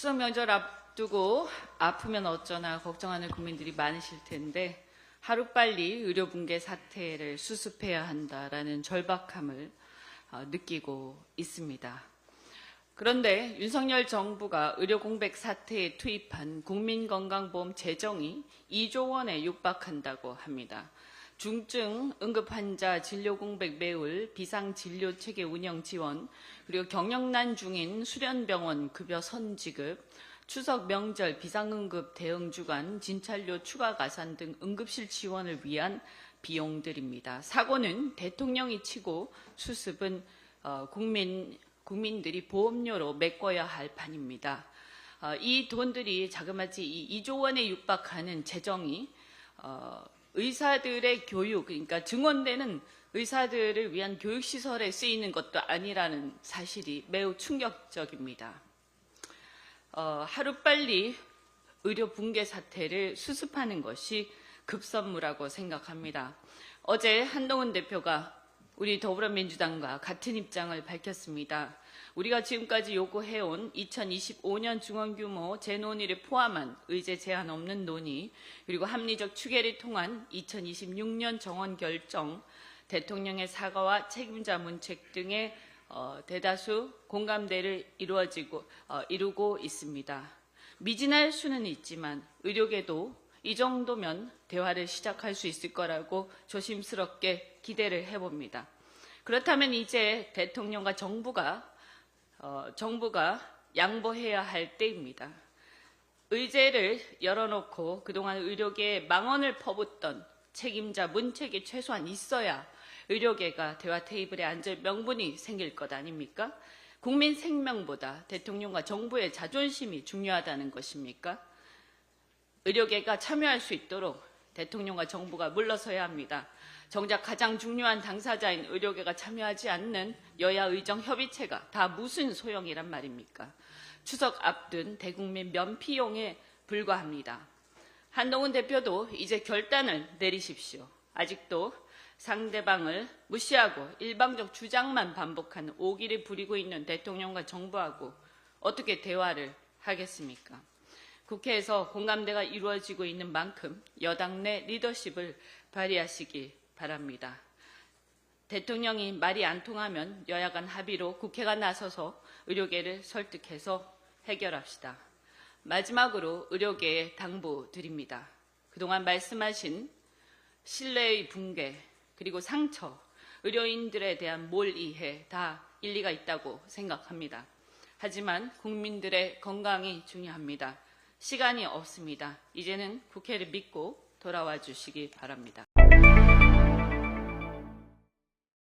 추석 명절 앞두고 아프면 어쩌나 걱정하는 국민들이 많으실 텐데 하루빨리 의료 붕괴 사태를 수습해야 한다라는 절박함을 느끼고 있습니다. 그런데 윤석열 정부가 의료 공백 사태에 투입한 국민건강보험 재정이 2조 원에 육박한다고 합니다. 중증 응급환자 진료 공백 메울 비상진료체계 운영 지원, 그리고 경영난 중인 수련병원 급여 선지급, 추석 명절 비상응급 대응 주간 진찰료 추가 가산 등 응급실 지원을 위한 비용들입니다. 사고는 대통령이 치고 수습은 국민들이 보험료로 메꿔야 할 판입니다. 이 돈들이 자그마치 이 2조 원에 육박하는 재정이 의사들의 교육, 그러니까 증원되는 의사들을 위한 교육시설에 쓰이는 것도 아니라는 사실이 매우 충격적입니다. 하루빨리 의료 붕괴 사태를 수습하는 것이 급선무라고 생각합니다. 어제 한동훈 대표가 우리 더불어민주당과 같은 입장을 밝혔습니다. 우리가 지금까지 요구해온 2025년 중원규모 재논의를 포함한 의제 제한 없는 논의, 그리고 합리적 추계를 통한 2026년 정원 결정, 대통령의 사과와 책임자 문책 등의 대다수 공감대를 이루고 있습니다. 미진할 수는 있지만 의료계도 이 정도면 대화를 시작할 수 있을 거라고 조심스럽게 기대를 해봅니다. 그렇다면 이제 대통령과 정부가 양보해야 할 때입니다. 의제를 열어놓고 그동안 의료계에 망언을 퍼붓던 책임자 문책이 최소한 있어야 의료계가 대화 테이블에 앉을 명분이 생길 것 아닙니까? 국민 생명보다 대통령과 정부의 자존심이 중요하다는 것입니까? 의료계가 참여할 수 있도록 대통령과 정부가 물러서야 합니다. 정작 가장 중요한 당사자인 의료계가 참여하지 않는 여야 의정 협의체가 다 무슨 소용이란 말입니까? 추석 앞둔 대국민 면피용에 불과합니다. 한동훈 대표도 이제 결단을 내리십시오. 아직도 상대방을 무시하고 일방적 주장만 반복하는 오기를 부리고 있는 대통령과 정부하고 어떻게 대화를 하겠습니까? 국회에서 공감대가 이루어지고 있는 만큼 여당 내 리더십을 발휘하시기 바랍니다. 대통령이 말이 안 통하면 여야 간 합의로 국회가 나서서 의료계를 설득해서 해결합시다. 마지막으로 의료계에 당부드립니다. 그동안 말씀하신 신뢰의 붕괴, 그리고 상처, 의료인들에 대한 몰이해 다 일리가 있다고 생각합니다. 하지만 국민들의 건강이 중요합니다. 시간이 없습니다. 이제는 국회를 믿고 돌아와 주시기 바랍니다.